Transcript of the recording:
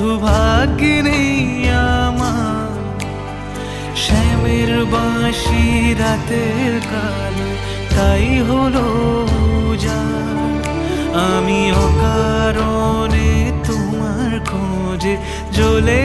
শুধু ভাগ্যে নেই আমার শ্যামের বাঁশি রাতের কালো, তাই হলো উজাড়। আমি অকারণে তোমার খোঁজে জ্বলে